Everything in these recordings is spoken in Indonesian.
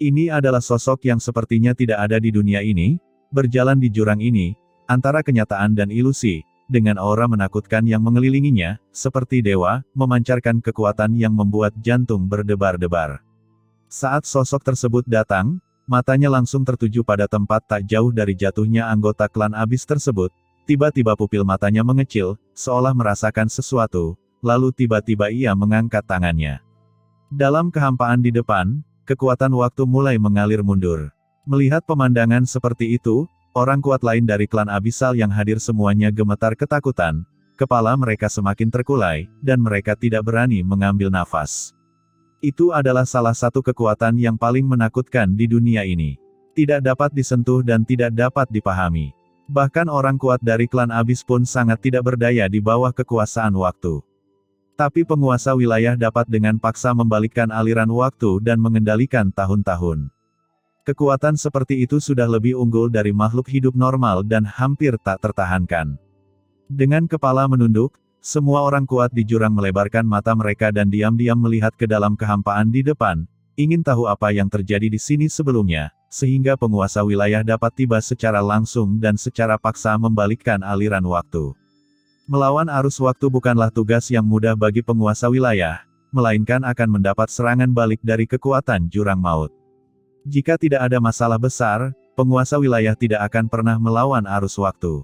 Ini adalah sosok yang sepertinya tidak ada di dunia ini, berjalan di jurang ini, antara kenyataan dan ilusi, dengan aura menakutkan yang mengelilinginya, seperti dewa, memancarkan kekuatan yang membuat jantung berdebar-debar. Saat sosok tersebut datang, matanya langsung tertuju pada tempat tak jauh dari jatuhnya anggota klan abis tersebut. Tiba-tiba pupil matanya mengecil, seolah merasakan sesuatu, lalu tiba-tiba ia mengangkat tangannya. Dalam kehampaan di depan, kekuatan waktu mulai mengalir mundur. Melihat pemandangan seperti itu, orang kuat lain dari klan Abisal yang hadir semuanya gemetar ketakutan, kepala mereka semakin terkulai, dan mereka tidak berani mengambil nafas. Itu adalah salah satu kekuatan yang paling menakutkan di dunia ini. Tidak dapat disentuh dan tidak dapat dipahami. Bahkan orang kuat dari klan Abis pun sangat tidak berdaya di bawah kekuasaan waktu. Tapi penguasa wilayah dapat dengan paksa membalikkan aliran waktu dan mengendalikan tahun-tahun. Kekuatan seperti itu sudah lebih unggul dari makhluk hidup normal dan hampir tak tertahankan. Dengan kepala menunduk, semua orang kuat di jurang melebarkan mata mereka dan diam-diam melihat ke dalam kehampaan di depan, ingin tahu apa yang terjadi di sini sebelumnya, sehingga penguasa wilayah dapat tiba secara langsung dan secara paksa membalikkan aliran waktu. Melawan arus waktu bukanlah tugas yang mudah bagi penguasa wilayah, melainkan akan mendapat serangan balik dari kekuatan jurang maut. Jika tidak ada masalah besar, penguasa wilayah tidak akan pernah melawan arus waktu.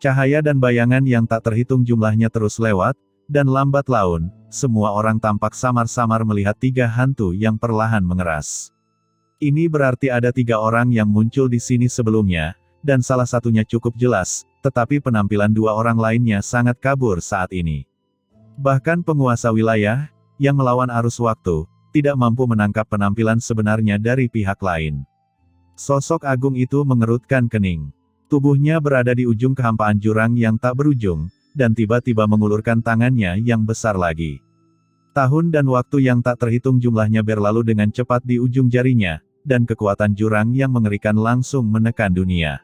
Cahaya dan bayangan yang tak terhitung jumlahnya terus lewat, dan lambat laun, semua orang tampak samar-samar melihat tiga hantu yang perlahan mengeras. Ini berarti ada tiga orang yang muncul di sini sebelumnya, dan salah satunya cukup jelas, tetapi penampilan dua orang lainnya sangat kabur saat ini. Bahkan penguasa wilayah, yang melawan arus waktu, tidak mampu menangkap penampilan sebenarnya dari pihak lain. Sosok agung itu mengerutkan kening. Tubuhnya berada di ujung kehampaan jurang yang tak berujung, dan tiba-tiba mengulurkan tangannya yang besar lagi. Tahun dan waktu yang tak terhitung jumlahnya berlalu dengan cepat di ujung jarinya, dan kekuatan jurang yang mengerikan langsung menekan dunia.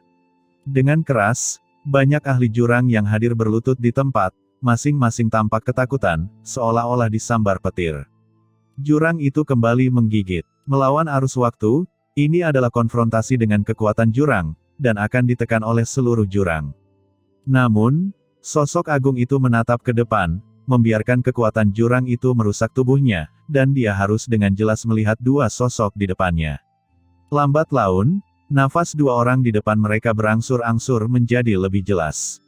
Dengan keras, banyak ahli jurang yang hadir berlutut di tempat, masing-masing tampak ketakutan, seolah-olah disambar petir. Jurang itu kembali menggigit. Melawan arus waktu, ini adalah konfrontasi dengan kekuatan jurang, dan akan ditekan oleh seluruh jurang. Namun, sosok agung itu menatap ke depan, membiarkan kekuatan jurang itu merusak tubuhnya, dan dia harus dengan jelas melihat dua sosok di depannya. Lambat laun, nafas dua orang di depan mereka berangsur-angsur menjadi lebih jelas.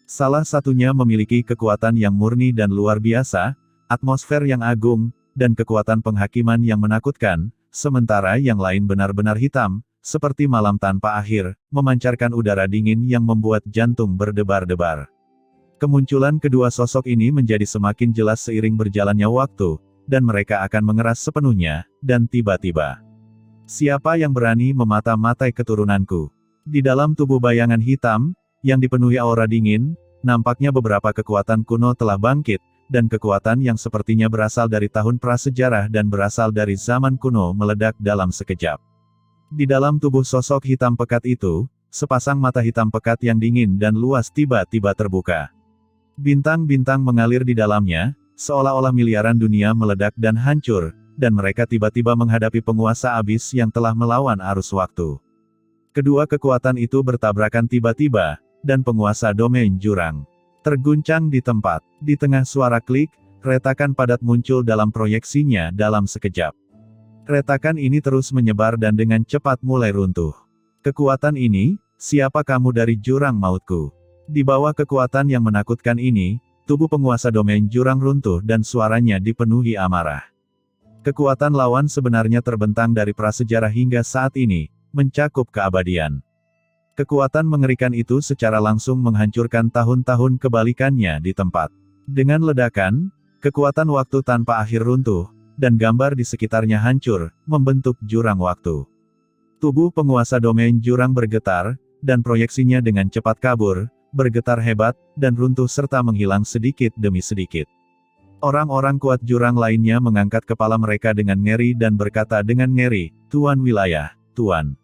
Salah satunya memiliki kekuatan yang murni dan luar biasa, atmosfer yang agung, dan kekuatan penghakiman yang menakutkan, sementara yang lain benar-benar hitam, seperti malam tanpa akhir, memancarkan udara dingin yang membuat jantung berdebar-debar. Kemunculan kedua sosok ini menjadi semakin jelas seiring berjalannya waktu, dan mereka akan mengeras sepenuhnya, dan tiba-tiba. Siapa yang berani memata-matai keturunanku? Di dalam tubuh bayangan hitam, yang dipenuhi aura dingin, nampaknya beberapa kekuatan kuno telah bangkit, dan kekuatan yang sepertinya berasal dari tahun prasejarah dan berasal dari zaman kuno meledak dalam sekejap. Di dalam tubuh sosok hitam pekat itu, sepasang mata hitam pekat yang dingin dan luas tiba-tiba terbuka. Bintang-bintang mengalir di dalamnya, seolah-olah miliaran dunia meledak dan hancur, dan mereka tiba-tiba menghadapi penguasa abis yang telah melawan arus waktu. Kedua kekuatan itu bertabrakan tiba-tiba, dan penguasa domain jurang terguncang di tempat. Di tengah suara klik, retakan padat muncul dalam proyeksinya dalam sekejap. Retakan ini terus menyebar dan dengan cepat mulai runtuh. Kekuatan ini, siapa kamu dari jurang mautku? Di bawah kekuatan yang menakutkan ini, tubuh penguasa domain jurang runtuh dan suaranya dipenuhi amarah. Kekuatan lawan sebenarnya terbentang dari prasejarah hingga saat ini, mencakup keabadian. Kekuatan mengerikan itu secara langsung menghancurkan tahun-tahun kebalikannya di tempat. Dengan ledakan, kekuatan waktu tanpa akhir runtuh, dan gambar di sekitarnya hancur, membentuk jurang waktu. Tubuh penguasa domain jurang bergetar, dan proyeksinya dengan cepat kabur, bergetar hebat, dan runtuh serta menghilang sedikit demi sedikit. Orang-orang kuat jurang lainnya mengangkat kepala mereka dengan ngeri dan berkata dengan ngeri, "Tuan wilayah, Tuan.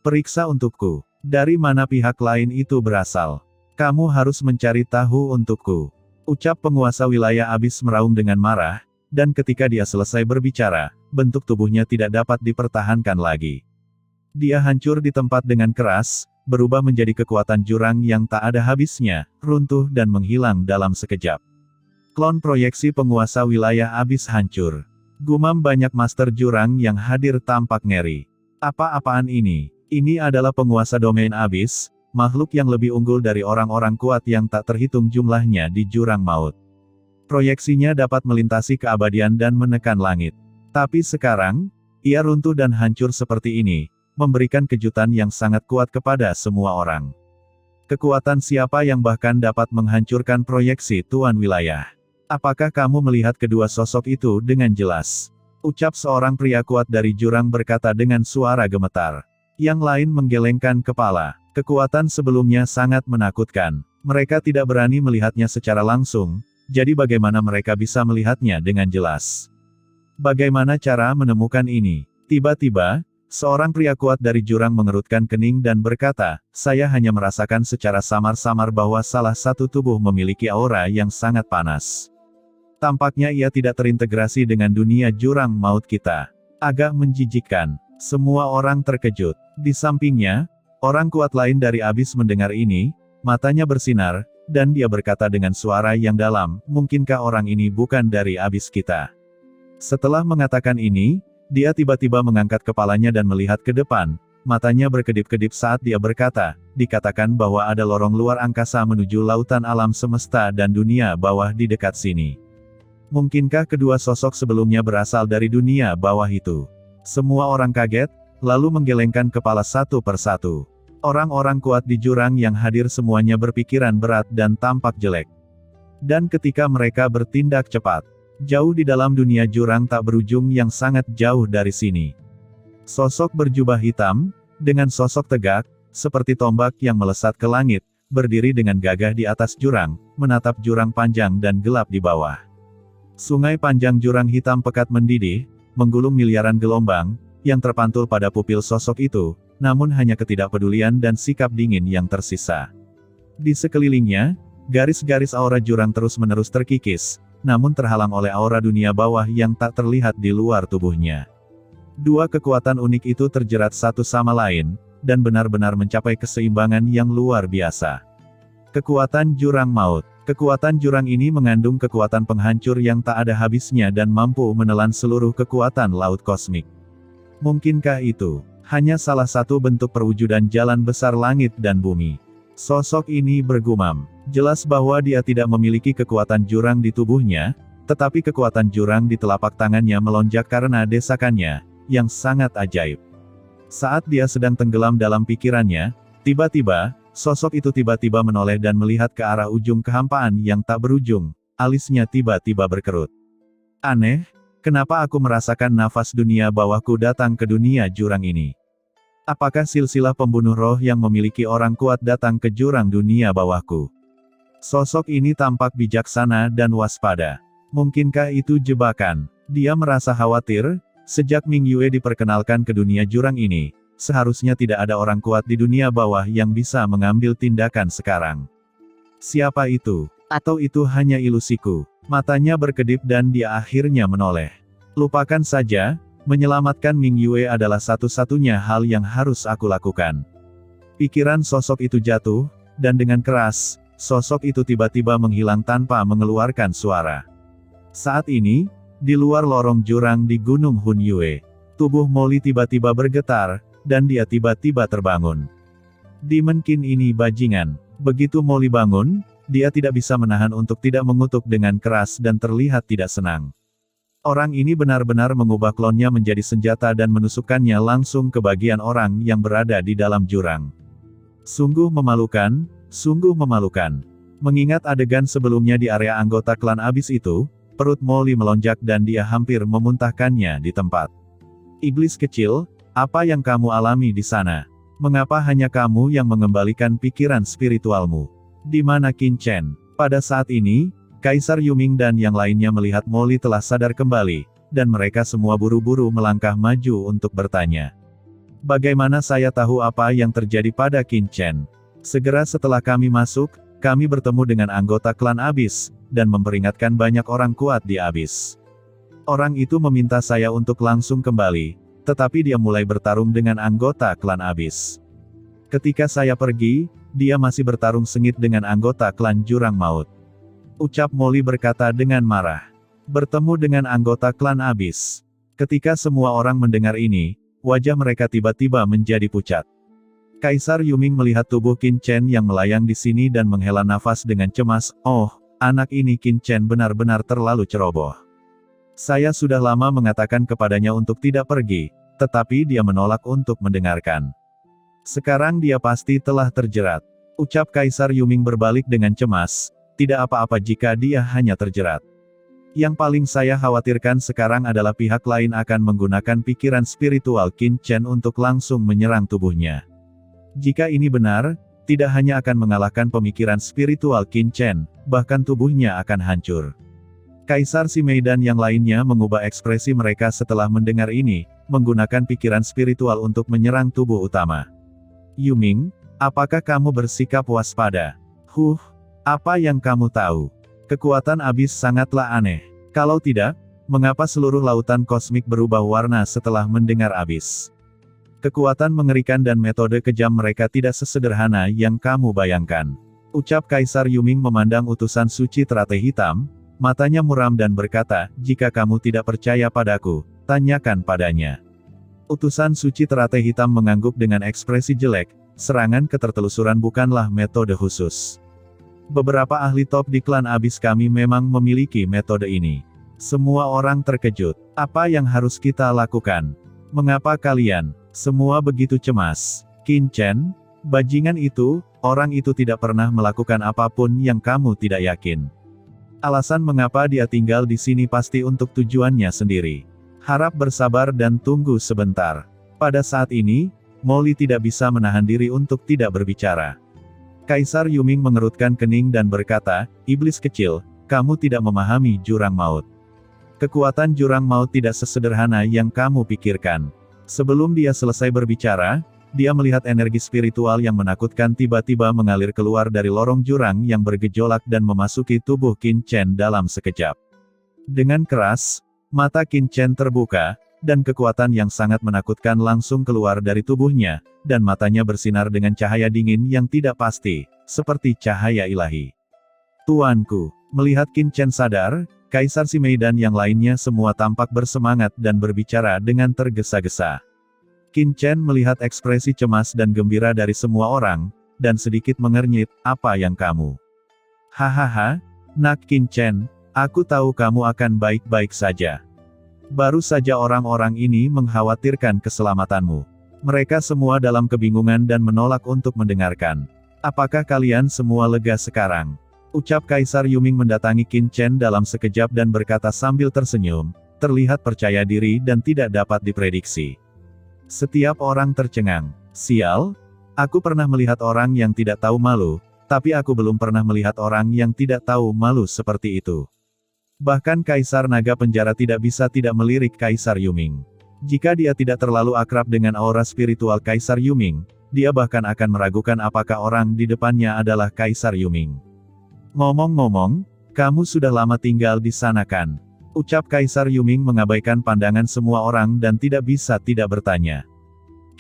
Periksa untukku. Dari mana pihak lain itu berasal? Kamu harus mencari tahu untukku." Ucap penguasa wilayah abis meraung dengan marah, dan ketika dia selesai berbicara, bentuk tubuhnya tidak dapat dipertahankan lagi. Dia hancur di tempat dengan keras, berubah menjadi kekuatan jurang yang tak ada habisnya, runtuh dan menghilang dalam sekejap. Klon proyeksi penguasa wilayah abis hancur. Gumam banyak master jurang yang hadir tampak ngeri. Apa-apaan ini? Ini adalah penguasa domain abis, makhluk yang lebih unggul dari orang-orang kuat yang tak terhitung jumlahnya di jurang maut. Proyeksinya dapat melintasi keabadian dan menekan langit. Tapi sekarang, ia runtuh dan hancur seperti ini, memberikan kejutan yang sangat kuat kepada semua orang. Kekuatan siapa yang bahkan dapat menghancurkan proyeksi Tuan Wilayah? Apakah kamu melihat kedua sosok itu dengan jelas? Ucap seorang pria kuat dari jurang berkata dengan suara gemetar. Yang lain menggelengkan kepala. Kekuatan sebelumnya sangat menakutkan. Mereka tidak berani melihatnya secara langsung, jadi bagaimana mereka bisa melihatnya dengan jelas? Bagaimana cara menemukan ini? Tiba-tiba, seorang pria kuat dari jurang mengerutkan kening dan berkata, saya hanya merasakan secara samar-samar bahwa salah satu tubuh memiliki aura yang sangat panas. Tampaknya ia tidak terintegrasi dengan dunia jurang maut kita. Agak menjijikkan. Semua orang terkejut. Di sampingnya, orang kuat lain dari abis mendengar ini, matanya bersinar, dan dia berkata dengan suara yang dalam, mungkinkah orang ini bukan dari abis kita? Setelah mengatakan ini, dia tiba-tiba mengangkat kepalanya dan melihat ke depan, matanya berkedip-kedip saat dia berkata, dikatakan bahwa ada lorong luar angkasa menuju lautan alam semesta dan dunia bawah di dekat sini. Mungkinkah kedua sosok sebelumnya berasal dari dunia bawah itu? Semua orang kaget, lalu menggelengkan kepala satu persatu. Orang-orang kuat di jurang yang hadir semuanya berpikiran berat dan tampak jelek. Dan ketika mereka bertindak cepat, jauh di dalam dunia jurang tak berujung yang sangat jauh dari sini. Sosok berjubah hitam, dengan sosok tegak, seperti tombak yang melesat ke langit, berdiri dengan gagah di atas jurang, menatap jurang panjang dan gelap di bawah. Sungai panjang jurang hitam pekat mendidih, menggulung miliaran gelombang, yang terpantul pada pupil sosok itu, namun hanya ketidakpedulian dan sikap dingin yang tersisa. Di sekelilingnya, garis-garis aura jurang terus-menerus terkikis, namun terhalang oleh aura dunia bawah yang tak terlihat di luar tubuhnya. Dua kekuatan unik itu terjerat satu sama lain, dan benar-benar mencapai keseimbangan yang luar biasa. Kekuatan jurang maut. Kekuatan jurang ini mengandung kekuatan penghancur yang tak ada habisnya dan mampu menelan seluruh kekuatan laut kosmik. Mungkinkah itu hanya salah satu bentuk perwujudan jalan besar langit dan bumi? Sosok ini bergumam. Jelas bahwa dia tidak memiliki kekuatan jurang di tubuhnya, tetapi kekuatan jurang di telapak tangannya melonjak karena desakannya, yang sangat ajaib. Saat dia sedang tenggelam dalam pikirannya, tiba-tiba, sosok itu tiba-tiba menoleh dan melihat ke arah ujung kehampaan yang tak berujung, alisnya tiba-tiba berkerut. Aneh, kenapa aku merasakan nafas dunia bawahku datang ke dunia jurang ini? Apakah silsilah pembunuh roh yang memiliki orang kuat datang ke jurang dunia bawahku? Sosok ini tampak bijaksana dan waspada. Mungkinkah itu jebakan? Dia merasa khawatir, sejak Ming Yue diperkenalkan ke dunia jurang ini, seharusnya tidak ada orang kuat di dunia bawah yang bisa mengambil tindakan sekarang. Siapa itu? Atau itu hanya ilusiku? Matanya berkedip dan dia akhirnya menoleh. Lupakan saja, menyelamatkan Ming Yue adalah satu-satunya hal yang harus aku lakukan. Pikiran sosok itu jatuh, dan dengan keras, sosok itu tiba-tiba menghilang tanpa mengeluarkan suara. Saat ini, di luar lorong jurang di Gunung Hun Yue, tubuh Molly tiba-tiba bergetar, dan dia tiba-tiba terbangun. Dimenkin ini bajingan. Begitu Molly bangun, dia tidak bisa menahan untuk tidak mengutuk dengan keras dan terlihat tidak senang. Orang ini benar-benar mengubah klonnya menjadi senjata dan menusukkannya langsung ke bagian orang yang berada di dalam jurang. Sungguh memalukan, sungguh memalukan. Mengingat adegan sebelumnya di area anggota klan abis itu, perut Molly melonjak dan dia hampir memuntahkannya di tempat. Iblis kecil, apa yang kamu alami di sana? Mengapa hanya kamu yang mengembalikan pikiran spiritualmu? Di mana Qin Chen? Pada saat ini, Kaisar Yuming dan yang lainnya melihat Molly telah sadar kembali, dan mereka semua buru-buru melangkah maju untuk bertanya. Bagaimana saya tahu apa yang terjadi pada Qin Chen? Segera setelah kami masuk, kami bertemu dengan anggota klan Abis, dan memperingatkan banyak orang kuat di Abis. Orang itu meminta saya untuk langsung kembali, tetapi dia mulai bertarung dengan anggota klan Abyss. Ketika saya pergi, dia masih bertarung sengit dengan anggota klan Jurang Maut. Ucap Molly berkata dengan marah. Bertemu dengan anggota klan Abyss. Ketika semua orang mendengar ini, wajah mereka tiba-tiba menjadi pucat. Kaisar Yuming melihat tubuh Qin Chen yang melayang di sini dan menghela nafas dengan cemas. Oh, anak ini Qin Chen benar-benar terlalu ceroboh. Saya sudah lama mengatakan kepadanya untuk tidak pergi, tetapi dia menolak untuk mendengarkan. Sekarang dia pasti telah terjerat. Ucap Kaisar Yuming berbalik dengan cemas, tidak apa-apa jika dia hanya terjerat. Yang paling saya khawatirkan sekarang adalah pihak lain akan menggunakan pikiran spiritual Qin Chen untuk langsung menyerang tubuhnya. Jika ini benar, tidak hanya akan mengalahkan pemikiran spiritual Qin Chen, bahkan tubuhnya akan hancur. Kaisar Simei dan yang lainnya mengubah ekspresi mereka setelah mendengar ini, menggunakan pikiran spiritual untuk menyerang tubuh utama. Yuming, apakah kamu bersikap waspada? Apa yang kamu tahu? Kekuatan Abyss sangatlah aneh. Kalau tidak, mengapa seluruh lautan kosmik berubah warna setelah mendengar Abyss? Kekuatan mengerikan dan metode kejam mereka tidak sesederhana yang kamu bayangkan. Ucap Kaisar Yuming memandang utusan suci teratai hitam, matanya muram dan berkata, jika kamu tidak percaya padaku, tanyakan padanya. Utusan suci teratai hitam mengangguk dengan ekspresi jelek, serangan ketertelusuran bukanlah metode khusus. Beberapa ahli top di klan Abyss kami memang memiliki metode ini. Semua orang terkejut. Apa yang harus kita lakukan? Mengapa kalian semua begitu cemas? Qin Chen, bajingan itu, orang itu tidak pernah melakukan apapun yang kamu tidak yakin. Alasan mengapa dia tinggal di sini pasti untuk tujuannya sendiri. Harap bersabar dan tunggu sebentar. Pada saat ini, Molly tidak bisa menahan diri untuk tidak berbicara. Kaisar Yuming mengerutkan kening dan berkata, iblis kecil, kamu tidak memahami Jurang Maut. Kekuatan Jurang Maut tidak sesederhana yang kamu pikirkan. Sebelum dia selesai berbicara, dia melihat energi spiritual yang menakutkan tiba-tiba mengalir keluar dari lorong jurang yang bergejolak dan memasuki tubuh Qin Chen dalam sekejap. Dengan keras, mata Qin Chen terbuka, dan kekuatan yang sangat menakutkan langsung keluar dari tubuhnya, dan matanya bersinar dengan cahaya dingin yang tidak pasti, seperti cahaya ilahi. Tuanku, melihat Qin Chen sadar, Kaisar Simei dan yang lainnya semua tampak bersemangat dan berbicara dengan tergesa-gesa. Qin Chen melihat ekspresi cemas dan gembira dari semua orang, dan sedikit mengernyit, apa yang kamu? Hahaha, nak Qin Chen, aku tahu kamu akan baik-baik saja. Baru saja orang-orang ini mengkhawatirkan keselamatanmu. Mereka semua dalam kebingungan dan menolak untuk mendengarkan. Apakah kalian semua lega sekarang? Ucap Kaisar Yuming mendatangi Qin Chen dalam sekejap dan berkata sambil tersenyum, terlihat percaya diri dan tidak dapat diprediksi. Setiap orang tercengang. Sial, aku pernah melihat orang yang tidak tahu malu, tapi aku belum pernah melihat orang yang tidak tahu malu seperti itu. Bahkan Kaisar Naga Penjara tidak bisa tidak melirik Kaisar Yuming. Jika dia tidak terlalu akrab dengan aura spiritual Kaisar Yuming, dia bahkan akan meragukan apakah orang di depannya adalah Kaisar Yuming. Ngomong-ngomong, kamu sudah lama tinggal di sana kan? Ucap Kaisar Yuming mengabaikan pandangan semua orang dan tidak bisa tidak bertanya.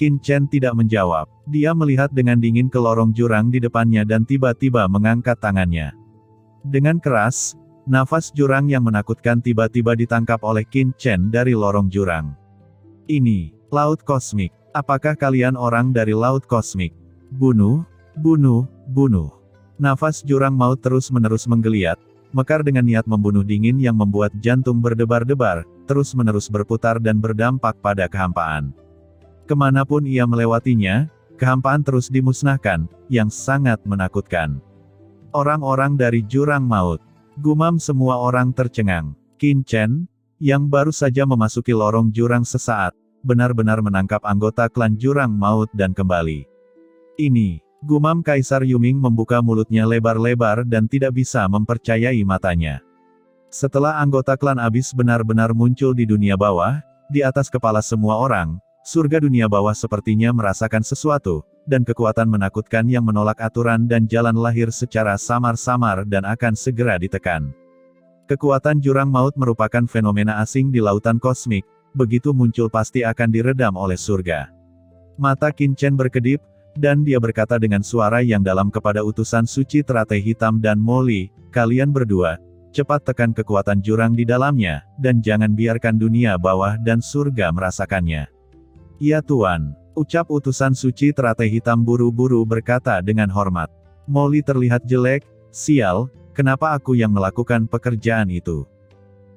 Qin Chen tidak menjawab. Dia melihat dengan dingin ke lorong jurang di depannya dan tiba-tiba mengangkat tangannya. Dengan keras, nafas jurang yang menakutkan tiba-tiba ditangkap oleh Qin Chen dari lorong jurang. Ini, Laut Kosmik. Apakah kalian orang dari Laut Kosmik? Bunuh, bunuh, bunuh. Nafas jurang maut terus-menerus menggeliat, mekar dengan niat membunuh dingin yang membuat jantung berdebar-debar, terus-menerus berputar dan berdampak pada kehampaan. Kemanapun ia melewatinya, kehampaan terus dimusnahkan, yang sangat menakutkan. Orang-orang dari Jurang Maut. Gumam semua orang tercengang. Qin Chen, yang baru saja memasuki lorong jurang sesaat, benar-benar menangkap anggota klan Jurang Maut dan kembali. Ini, gumam Kaisar Yuming membuka mulutnya lebar-lebar dan tidak bisa mempercayai matanya. Setelah anggota klan Abyss benar-benar muncul di dunia bawah, di atas kepala semua orang, surga dunia bawah sepertinya merasakan sesuatu, dan kekuatan menakutkan yang menolak aturan dan jalan lahir secara samar-samar dan akan segera ditekan. Kekuatan jurang maut merupakan fenomena asing di lautan kosmik, begitu muncul pasti akan diredam oleh surga. Mata Qin Chen berkedip, dan dia berkata dengan suara yang dalam kepada utusan suci teratai hitam dan Molly, kalian berdua, cepat tekan kekuatan jurang di dalamnya, dan jangan biarkan dunia bawah dan surga merasakannya. Ya Tuan, ucap utusan suci teratai hitam buru-buru berkata dengan hormat. Molly terlihat jelek, sial, kenapa aku yang melakukan pekerjaan itu?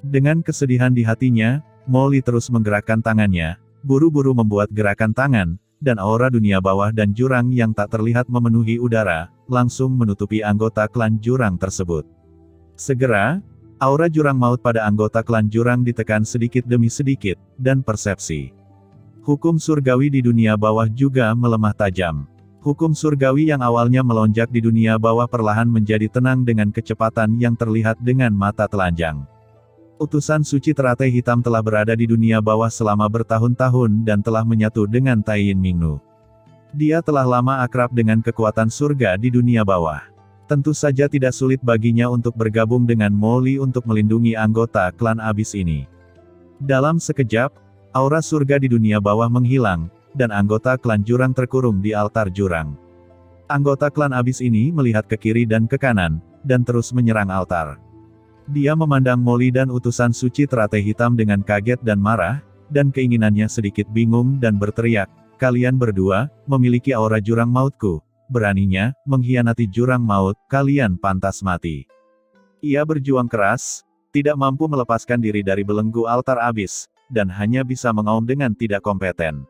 Dengan kesedihan di hatinya, Molly terus menggerakkan tangannya, buru-buru membuat gerakan tangan, dan aura dunia bawah dan jurang yang tak terlihat memenuhi udara, langsung menutupi anggota klan jurang tersebut. Segera, aura jurang maut pada anggota klan jurang ditekan sedikit demi sedikit, dan persepsi hukum surgawi di dunia bawah juga melemah tajam. Hukum surgawi yang awalnya melonjak di dunia bawah perlahan menjadi tenang dengan kecepatan yang terlihat dengan mata telanjang. Utusan suci teratai hitam telah berada di dunia bawah selama bertahun-tahun dan telah menyatu dengan Tai Yin Mingnu. Dia telah lama akrab dengan kekuatan surga di dunia bawah. Tentu saja tidak sulit baginya untuk bergabung dengan Molly untuk melindungi anggota klan abis ini. Dalam sekejap, aura surga di dunia bawah menghilang, dan anggota klan jurang terkurung di altar jurang. Anggota klan abis ini melihat ke kiri dan ke kanan, dan terus menyerang altar. Dia memandang Molly dan utusan suci teratai hitam dengan kaget dan marah, dan keinginannya sedikit bingung dan berteriak, kalian berdua, memiliki aura jurang mautku, beraninya, mengkhianati jurang maut, kalian pantas mati. Ia berjuang keras, tidak mampu melepaskan diri dari belenggu altar abis, dan hanya bisa mengaum dengan tidak kompeten.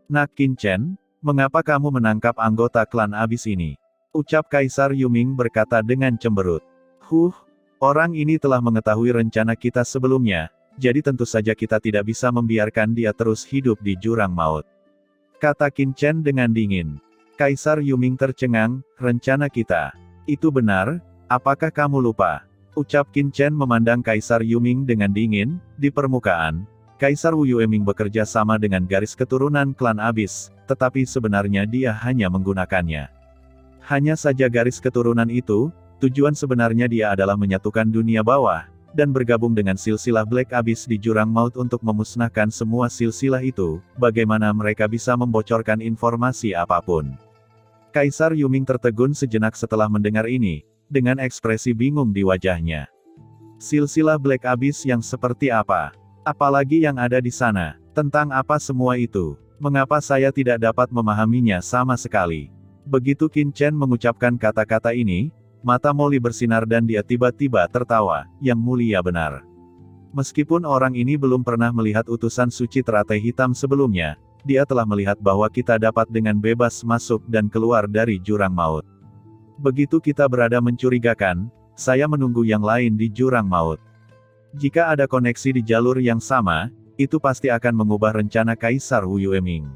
Nak Qin Chen, mengapa kamu menangkap anggota klan abis ini? Ucap Kaisar Yuming berkata dengan cemberut. Orang ini telah mengetahui rencana kita sebelumnya, jadi tentu saja kita tidak bisa membiarkan dia terus hidup di jurang maut. Kata Qin Chen dengan dingin. Kaisar Yuming tercengang, rencana kita. Itu benar, apakah kamu lupa? Ucap Qin Chen memandang Kaisar Yuming dengan dingin, di permukaan. Kaisar Wu Yueming bekerja sama dengan garis keturunan klan abis, tetapi sebenarnya dia hanya menggunakannya. Hanya saja garis keturunan itu, tujuan sebenarnya dia adalah menyatukan dunia bawah, dan bergabung dengan silsilah Black Abyss di jurang maut untuk memusnahkan semua silsilah itu, bagaimana mereka bisa membocorkan informasi apapun. Kaisar Yuming tertegun sejenak setelah mendengar ini, dengan ekspresi bingung di wajahnya. Silsilah Black Abyss yang seperti apa? Apalagi yang ada di sana? Tentang apa semua itu? Mengapa saya tidak dapat memahaminya sama sekali? Begitu Qin Chen mengucapkan kata-kata ini, mata Molly bersinar dan dia tiba-tiba tertawa, yang mulia benar. Meskipun orang ini belum pernah melihat utusan suci teratai hitam sebelumnya, dia telah melihat bahwa kita dapat dengan bebas masuk dan keluar dari jurang maut. Begitu kita berada mencurigakan, saya menunggu yang lain di jurang maut. Jika ada koneksi di jalur yang sama, itu pasti akan mengubah rencana Kaisar Wu Yueming.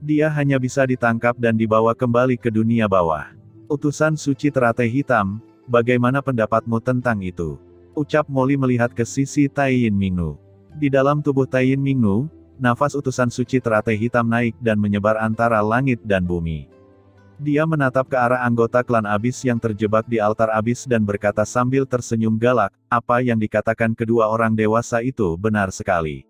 Dia hanya bisa ditangkap dan dibawa kembali ke dunia bawah. Utusan suci teratai hitam, bagaimana pendapatmu tentang itu? Ucap Molly melihat ke sisi Tai Yin Mingnu. Di dalam tubuh Tai Yin Mingnu, nafas utusan suci teratai hitam naik dan menyebar antara langit dan bumi. Dia menatap ke arah anggota klan abis yang terjebak di altar abis dan berkata sambil tersenyum galak, apa yang dikatakan kedua orang dewasa itu benar sekali.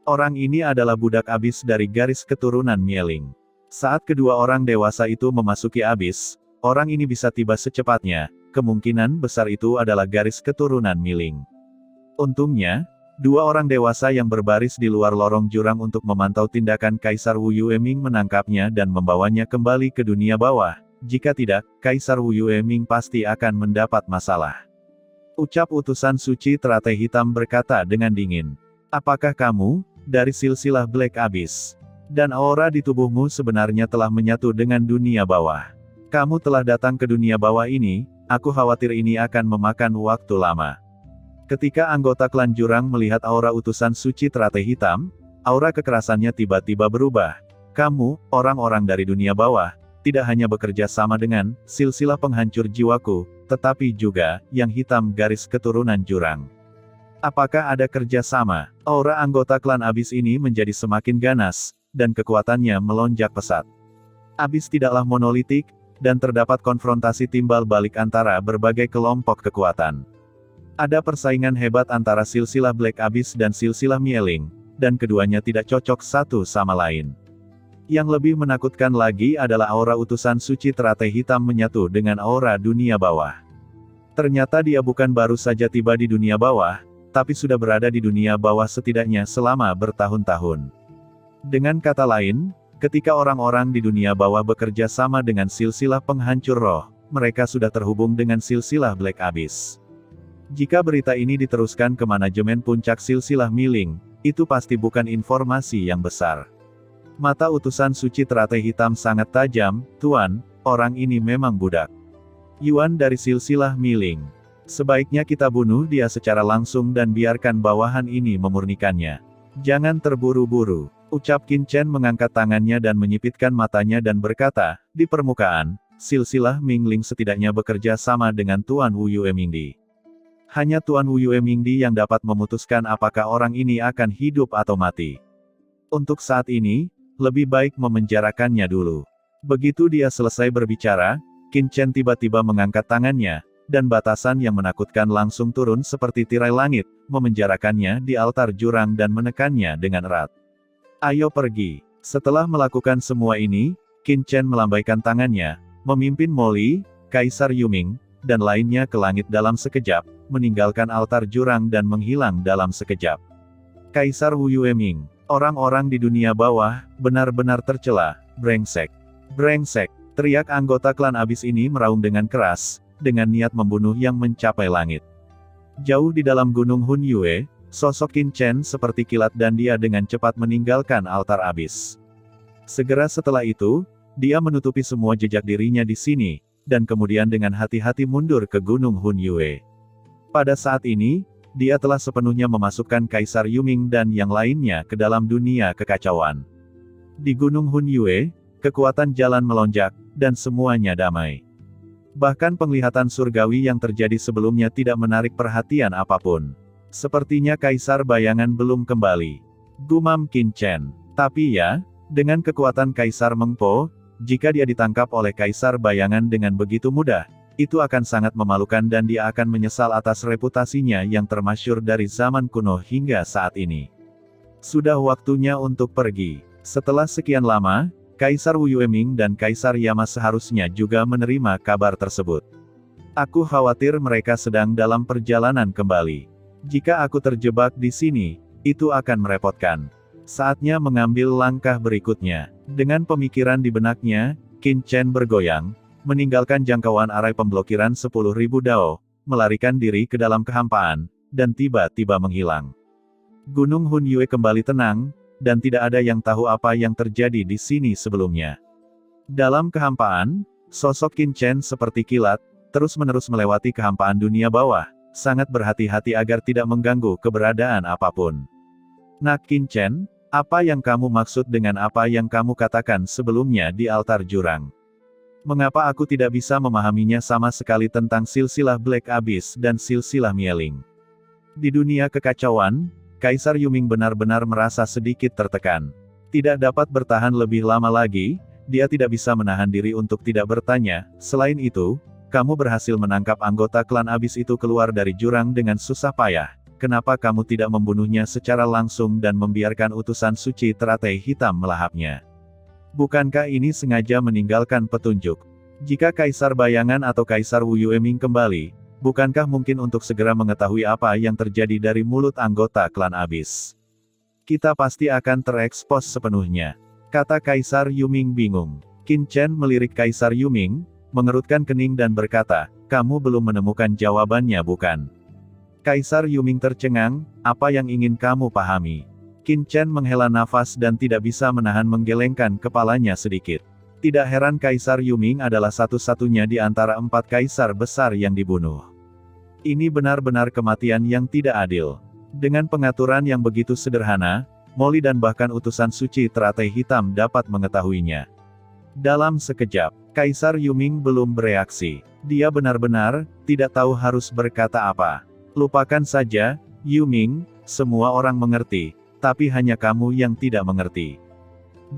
Orang ini adalah budak abis dari garis keturunan Mieling. Saat kedua orang dewasa itu memasuki abis, orang ini bisa tiba secepatnya, kemungkinan besar itu adalah garis keturunan Miling. Untungnya, dua orang dewasa yang berbaris di luar lorong jurang untuk memantau tindakan Kaisar Wu Yueming menangkapnya dan membawanya kembali ke dunia bawah, jika tidak, Kaisar Wu Yueming pasti akan mendapat masalah. Ucap utusan suci teratai hitam berkata dengan dingin. Apakah kamu, dari silsilah Black Abyss? Dan aura di tubuhmu sebenarnya telah menyatu dengan dunia bawah. Kamu telah datang ke dunia bawah ini, aku khawatir ini akan memakan waktu lama. Ketika anggota klan jurang melihat aura utusan suci teratai hitam, aura kekerasannya tiba-tiba berubah. Kamu, orang-orang dari dunia bawah, tidak hanya bekerja sama dengan silsilah penghancur jiwaku, tetapi juga yang hitam garis keturunan jurang. Apakah ada kerja sama? Aura anggota klan abis ini menjadi semakin ganas, dan kekuatannya melonjak pesat. Abis tidaklah monolitik, dan terdapat konfrontasi timbal balik antara berbagai kelompok kekuatan. Ada persaingan hebat antara silsilah Black Abyss dan silsilah Mieling, dan keduanya tidak cocok satu sama lain. Yang lebih menakutkan lagi adalah aura utusan suci teratai hitam menyatu dengan aura dunia bawah. Ternyata dia bukan baru saja tiba di dunia bawah, tapi sudah berada di dunia bawah setidaknya selama bertahun-tahun. Dengan kata lain, ketika orang-orang di dunia bawah bekerja sama dengan silsilah penghancur roh, mereka sudah terhubung dengan silsilah Black Abyss. Jika berita ini diteruskan ke manajemen puncak silsilah Mieling, itu pasti bukan informasi yang besar. Mata utusan suci teratai hitam sangat tajam, Tuan, orang ini memang budak. Yuan dari silsilah Mieling. Sebaiknya kita bunuh dia secara langsung dan biarkan bawahan ini memurnikannya. Jangan terburu-buru, ucap Qin Chen mengangkat tangannya dan menyipitkan matanya dan berkata, di permukaan, silsilah Mingling setidaknya bekerja sama dengan Tuan Wu Yue Mingdi. Hanya Tuan Wu Yue Mingdi yang dapat memutuskan apakah orang ini akan hidup atau mati. Untuk saat ini, lebih baik memenjarakannya dulu. Begitu dia selesai berbicara, Qin Chen tiba-tiba mengangkat tangannya, dan batasan yang menakutkan langsung turun seperti tirai langit, memenjarakannya di altar jurang dan menekannya dengan erat. Ayo pergi. Setelah melakukan semua ini, Qin Chen melambaikan tangannya, memimpin Molly, Kaisar Yuming, dan lainnya ke langit dalam sekejap, meninggalkan altar jurang dan menghilang dalam sekejap. Kaisar Wu Yueming. Orang-orang di dunia bawah, benar-benar tercela, brengsek. Brengsek, teriak anggota klan abis ini meraung dengan keras, dengan niat membunuh yang mencapai langit. Jauh di dalam gunung Hun Yue, sosok Qin Chen seperti kilat dan dia dengan cepat meninggalkan altar abis. Segera setelah itu, dia menutupi semua jejak dirinya di sini, dan kemudian dengan hati-hati mundur ke gunung Hun Yue. Pada saat ini, dia telah sepenuhnya memasukkan Kaisar Yuming dan yang lainnya ke dalam dunia kekacauan. Di Gunung Hun Yue, kekuatan jalan melonjak, dan semuanya damai. Bahkan penglihatan surgawi yang terjadi sebelumnya tidak menarik perhatian apapun. Sepertinya Kaisar Bayangan belum kembali. Gumam Qin Chen. Tapi ya, dengan kekuatan Kaisar Meng Po, jika dia ditangkap oleh Kaisar Bayangan dengan begitu mudah, itu akan sangat memalukan dan dia akan menyesal atas reputasinya yang termasyhur dari zaman kuno hingga saat ini. Sudah waktunya untuk pergi. Setelah sekian lama, Kaisar Wu Yueming dan Kaisar Yama seharusnya juga menerima kabar tersebut. Aku khawatir mereka sedang dalam perjalanan kembali. Jika aku terjebak di sini, itu akan merepotkan. Saatnya mengambil langkah berikutnya. Dengan pemikiran di benaknya, Qin Chen bergoyang, meninggalkan jangkauan arai pemblokiran 10.000 dao, melarikan diri ke dalam kehampaan, dan tiba-tiba menghilang. Gunung Hun Yue kembali tenang, dan tidak ada yang tahu apa yang terjadi di sini sebelumnya. Dalam kehampaan, sosok Qin Chen seperti kilat, terus-menerus melewati kehampaan dunia bawah, sangat berhati-hati agar tidak mengganggu keberadaan apapun. Nak Qin Chen, apa yang kamu maksud dengan apa yang kamu katakan sebelumnya di altar jurang? Mengapa aku tidak bisa memahaminya sama sekali tentang silsilah Black Abyss dan silsilah Mieling? Di dunia kekacauan, Kaisar Yuming benar-benar merasa sedikit tertekan. Tidak dapat bertahan lebih lama lagi, dia tidak bisa menahan diri untuk tidak bertanya. Selain itu, kamu berhasil menangkap anggota klan Abyss itu keluar dari jurang dengan susah payah. Kenapa kamu tidak membunuhnya secara langsung dan membiarkan utusan suci teratai hitam melahapnya? Bukankah ini sengaja meninggalkan petunjuk? Jika Kaisar Bayangan atau Kaisar Wu Yueming kembali, bukankah mungkin untuk segera mengetahui apa yang terjadi dari mulut anggota klan Abyss? Kita pasti akan terekspos sepenuhnya, kata Kaisar Yuming bingung. Qin Chen melirik Kaisar Yuming, mengerutkan kening dan berkata, kamu belum menemukan jawabannya bukan? Kaisar Yuming tercengang, apa yang ingin kamu pahami? Qin Chen menghela nafas dan tidak bisa menahan menggelengkan kepalanya sedikit. Tidak heran Kaisar Yuming adalah satu-satunya di antara 4 kaisar besar yang dibunuh. Ini benar-benar kematian yang tidak adil. Dengan pengaturan yang begitu sederhana, Molly dan bahkan utusan suci teratai hitam dapat mengetahuinya. Dalam sekejap, Kaisar Yuming belum bereaksi. Dia benar-benar tidak tahu harus berkata apa. Lupakan saja, Yuming, semua orang mengerti. Tapi hanya kamu yang tidak mengerti.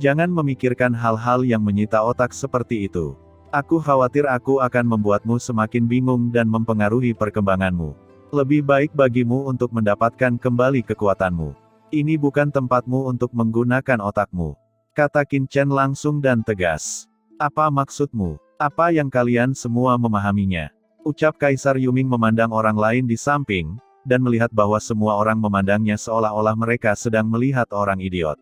Jangan memikirkan hal-hal yang menyita otak seperti itu. Aku khawatir aku akan membuatmu semakin bingung dan mempengaruhi perkembanganmu. Lebih baik bagimu untuk mendapatkan kembali kekuatanmu. Ini bukan tempatmu untuk menggunakan otakmu. Kata Qin Chen langsung dan tegas. Apa maksudmu? Apa yang kalian semua memahaminya? Ucap Kaisar Yuming memandang orang lain di samping, dan melihat bahwa semua orang memandangnya seolah-olah mereka sedang melihat orang idiot.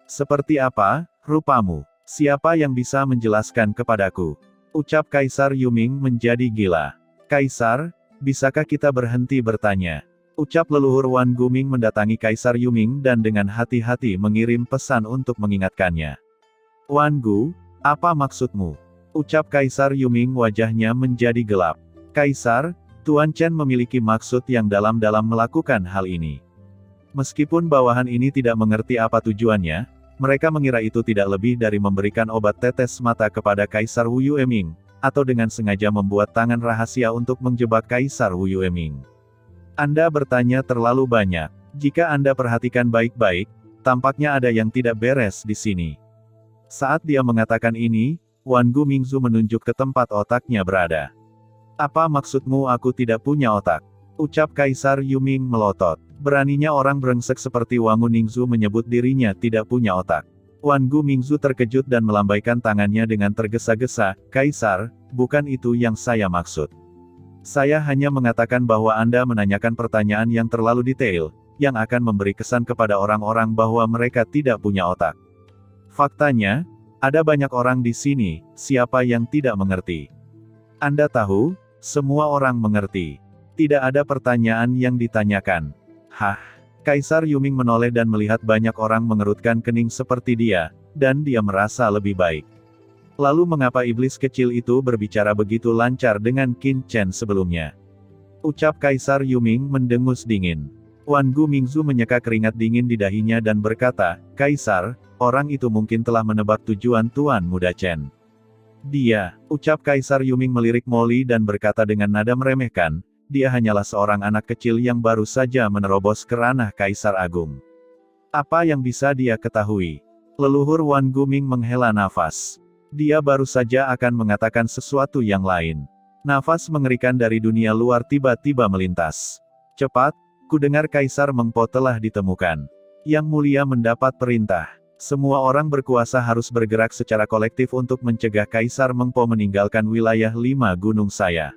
Seperti apa, rupamu? Siapa yang bisa menjelaskan kepadaku? Ucap Kaisar Yuming menjadi gila. Kaisar, bisakah kita berhenti bertanya? Ucap leluhur Wan Guming mendatangi Kaisar Yuming dan dengan hati-hati mengirim pesan untuk mengingatkannya. Wan Gu, apa maksudmu? Ucap Kaisar Yuming wajahnya menjadi gelap. Kaisar, Tuan Chen memiliki maksud yang dalam-dalam melakukan hal ini. Meskipun bawahan ini tidak mengerti apa tujuannya, mereka mengira itu tidak lebih dari memberikan obat tetes mata kepada Kaisar Wu Yueming, atau dengan sengaja membuat tangan rahasia untuk menjebak Kaisar Wu Yueming. Anda bertanya terlalu banyak. Jika Anda perhatikan baik-baik, tampaknya ada yang tidak beres di sini. Saat dia mengatakan ini, Wan Gu Mingzu menunjuk ke tempat otaknya berada. Apa maksudmu aku tidak punya otak? Ucap Kaisar Yuming melotot. Beraninya orang brengsek seperti Wangu Ningzu menyebut dirinya tidak punya otak. Wan Gu Mingzu terkejut dan melambaikan tangannya dengan tergesa-gesa. Kaisar, bukan itu yang saya maksud. Saya hanya mengatakan bahwa Anda menanyakan pertanyaan yang terlalu detail, yang akan memberi kesan kepada orang-orang bahwa mereka tidak punya otak. Faktanya, ada banyak orang di sini, siapa yang tidak mengerti? Anda tahu, semua orang mengerti. Tidak ada pertanyaan yang ditanyakan. Hah? Kaisar Yuming menoleh dan melihat banyak orang mengerutkan kening seperti dia, dan dia merasa lebih baik. Lalu mengapa iblis kecil itu berbicara begitu lancar dengan Qin Chen sebelumnya? Ucap Kaisar Yuming mendengus dingin. Wan Gu Mingzu menyeka keringat dingin di dahinya dan berkata, Kaisar, orang itu mungkin telah menebak tujuan Tuan Muda Chen. Dia, ucap Kaisar Yuming melirik Molly dan berkata dengan nada meremehkan, dia hanyalah seorang anak kecil yang baru saja menerobos ke ranah Kaisar Agung. Apa yang bisa dia ketahui? Leluhur Wan Guming menghela nafas. Dia baru saja akan mengatakan sesuatu yang lain. Nafas mengerikan dari dunia luar tiba-tiba melintas. Cepat, ku dengar Kaisar Mengpo telah ditemukan. Yang mulia mendapat perintah. Semua orang berkuasa harus bergerak secara kolektif untuk mencegah Kaisar Mengpo meninggalkan wilayah 5 gunung saya.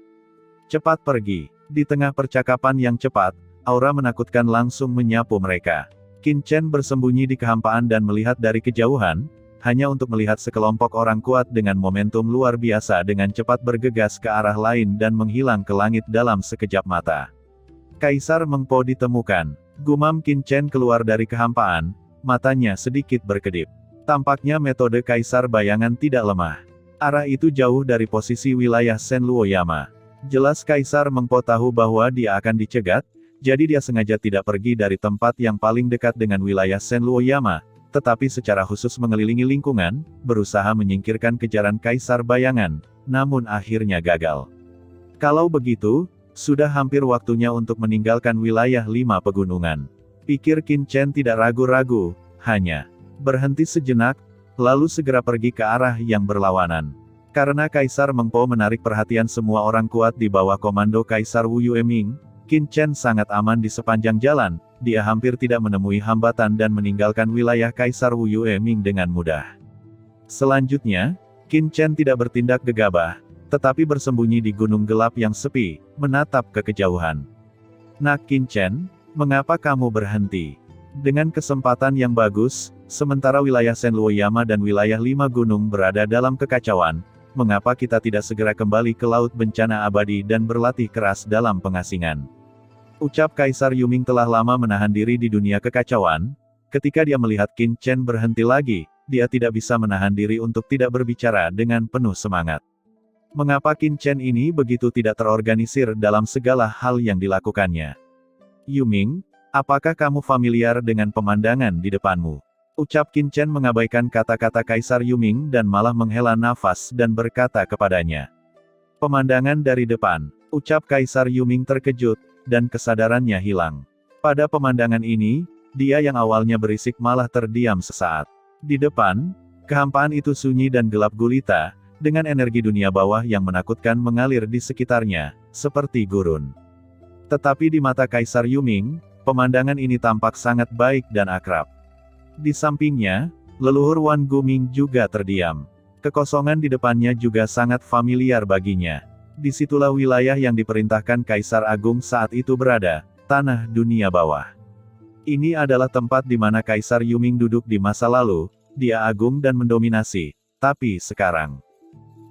Cepat pergi. Di tengah percakapan yang cepat, aura menakutkan langsung menyapu mereka. Qin Chen bersembunyi di kehampaan dan melihat dari kejauhan, hanya untuk melihat sekelompok orang kuat dengan momentum luar biasa dengan cepat bergegas ke arah lain dan menghilang ke langit dalam sekejap mata. Kaisar Mengpo ditemukan. Gumam Qin Chen keluar dari kehampaan, matanya sedikit berkedip. Tampaknya metode Kaisar Bayangan tidak lemah. Arah itu jauh dari posisi wilayah Shen Luoyama. Jelas Kaisar Mengpo tahu bahwa dia akan dicegat, jadi dia sengaja tidak pergi dari tempat yang paling dekat dengan wilayah Shen Luoyama, tetapi secara khusus mengelilingi lingkungan, berusaha menyingkirkan kejaran Kaisar Bayangan, namun akhirnya gagal. Kalau begitu, sudah hampir waktunya untuk meninggalkan wilayah 5 pegunungan. Pikir Qin Chen tidak ragu-ragu, hanya berhenti sejenak, lalu segera pergi ke arah yang berlawanan. Karena Kaisar Mengpo menarik perhatian semua orang kuat di bawah komando Kaisar Wu Yueming, Qin Chen sangat aman di sepanjang jalan. Dia hampir tidak menemui hambatan dan meninggalkan wilayah Kaisar Wu Yueming dengan mudah. Selanjutnya, Qin Chen tidak bertindak gegabah, tetapi bersembunyi di gunung gelap yang sepi, menatap ke kejauhan. Nak Qin Chen, mengapa kamu berhenti? Dengan kesempatan yang bagus, sementara wilayah Shen Luoyama dan wilayah 5 gunung berada dalam kekacauan, mengapa kita tidak segera kembali ke Laut Bencana Abadi dan berlatih keras dalam pengasingan? Ucap Kaisar Yuming telah lama menahan diri di dunia kekacauan. Ketika dia melihat Qin Chen berhenti lagi, dia tidak bisa menahan diri untuk tidak berbicara dengan penuh semangat. Mengapa Qin Chen ini begitu tidak terorganisir dalam segala hal yang dilakukannya? Yuming, apakah kamu familiar dengan pemandangan di depanmu? Ucap Qin Chen mengabaikan kata-kata Kaisar Yuming dan malah menghela nafas dan berkata kepadanya. Pemandangan dari depan. Ucap Kaisar Yuming terkejut, dan kesadarannya hilang. Pada pemandangan ini, dia yang awalnya berisik malah terdiam sesaat. Di depan, kehampaan itu sunyi dan gelap gulita, dengan energi dunia bawah yang menakutkan mengalir di sekitarnya, seperti gurun. Tetapi di mata Kaisar Yuming, pemandangan ini tampak sangat baik dan akrab. Di sampingnya, leluhur Wan Guming juga terdiam. Kekosongan di depannya juga sangat familiar baginya. Disitulah wilayah yang diperintahkan Kaisar Agung saat itu berada, tanah dunia bawah. Ini adalah tempat di mana Kaisar Yuming duduk di masa lalu, dia agung dan mendominasi. Tapi sekarang,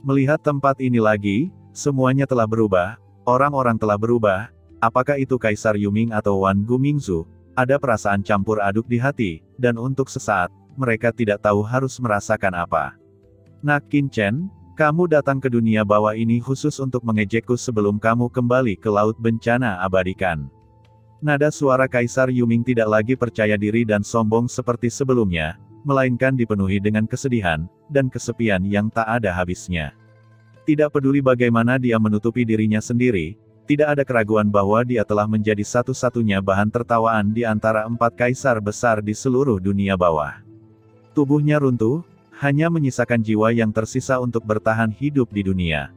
melihat tempat ini lagi, semuanya telah berubah, orang-orang telah berubah. Apakah itu Kaisar Yuming atau Wan Gumingzu? Ada perasaan campur aduk di hati, dan untuk sesaat, mereka tidak tahu harus merasakan apa. Nak Qin Chen, kamu datang ke dunia bawah ini khusus untuk mengejekku sebelum kamu kembali ke Laut Bencana Abadikan. Nada suara Kaisar Yuming tidak lagi percaya diri dan sombong seperti sebelumnya, melainkan dipenuhi dengan kesedihan, dan kesepian yang tak ada habisnya. Tidak peduli bagaimana dia menutupi dirinya sendiri, tidak ada keraguan bahwa dia telah menjadi satu-satunya bahan tertawaan di antara 4 kaisar besar di seluruh dunia bawah. Tubuhnya runtuh, hanya menyisakan jiwa yang tersisa untuk bertahan hidup di dunia.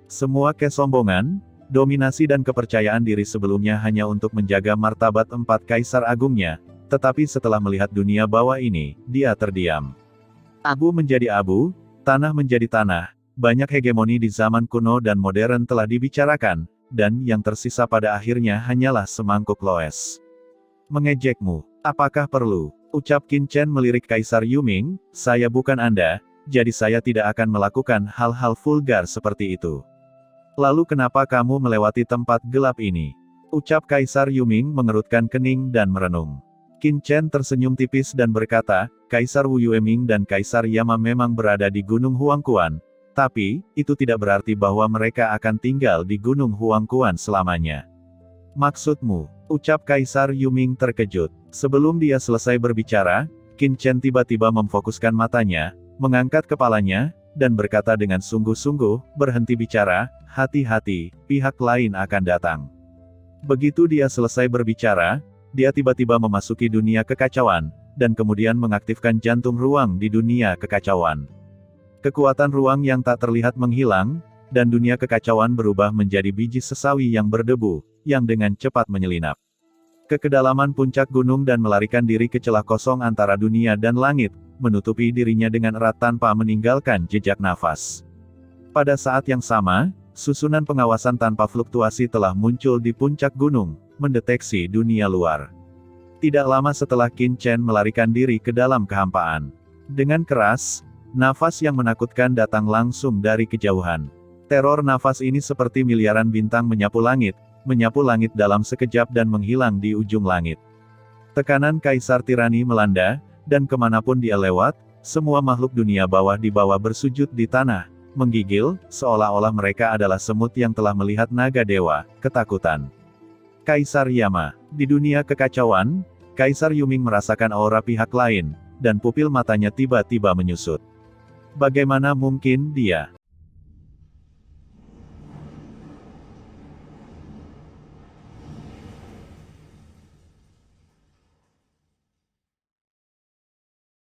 Semua kesombongan, dominasi dan kepercayaan diri sebelumnya hanya untuk menjaga martabat 4 kaisar agungnya, tetapi setelah melihat dunia bawah ini, dia terdiam. Abu menjadi abu, tanah menjadi tanah, banyak hegemoni di zaman kuno dan modern telah dibicarakan, dan yang tersisa pada akhirnya hanyalah semangkuk loes. Mengejekmu, apakah perlu? Ucap Qin Chen melirik Kaisar Yuming, saya bukan Anda, jadi saya tidak akan melakukan hal-hal vulgar seperti itu. Lalu kenapa kamu melewati tempat gelap ini? Ucap Kaisar Yuming mengerutkan kening dan merenung. Qin Chen tersenyum tipis dan berkata, Kaisar Wu Yueming dan Kaisar Yama memang berada di Gunung Huangquan. Tapi, itu tidak berarti bahwa mereka akan tinggal di Gunung Huangquan selamanya. Maksudmu? Ucap Kaisar Yuming terkejut. Sebelum dia selesai berbicara, Qin Chen tiba-tiba memfokuskan matanya, mengangkat kepalanya, dan berkata dengan sungguh-sungguh, berhenti bicara, hati-hati, pihak lain akan datang. Begitu dia selesai berbicara, dia tiba-tiba memasuki dunia kekacauan, dan kemudian mengaktifkan jantung ruang di dunia kekacauan. Kekuatan ruang yang tak terlihat menghilang, dan dunia kekacauan berubah menjadi biji sesawi yang berdebu, yang dengan cepat menyelinap ke kedalaman puncak gunung dan melarikan diri ke celah kosong antara dunia dan langit, menutupi dirinya dengan erat tanpa meninggalkan jejak nafas. Pada saat yang sama, susunan pengawasan tanpa fluktuasi telah muncul di puncak gunung, mendeteksi dunia luar. Tidak lama setelah Qin Chen melarikan diri ke dalam kehampaan. Dengan keras, nafas yang menakutkan datang langsung dari kejauhan. Teror nafas ini seperti miliaran bintang menyapu langit dalam sekejap dan menghilang di ujung langit. Tekanan Kaisar Tirani melanda, dan kemanapun dia lewat, semua makhluk dunia bawah di bawah bersujud di tanah, menggigil, seolah-olah mereka adalah semut yang telah melihat naga dewa, ketakutan. Kaisar Yama. Di dunia kekacauan, Kaisar Yuming merasakan aura pihak lain, dan pupil matanya tiba-tiba menyusut. Bagaimana mungkin dia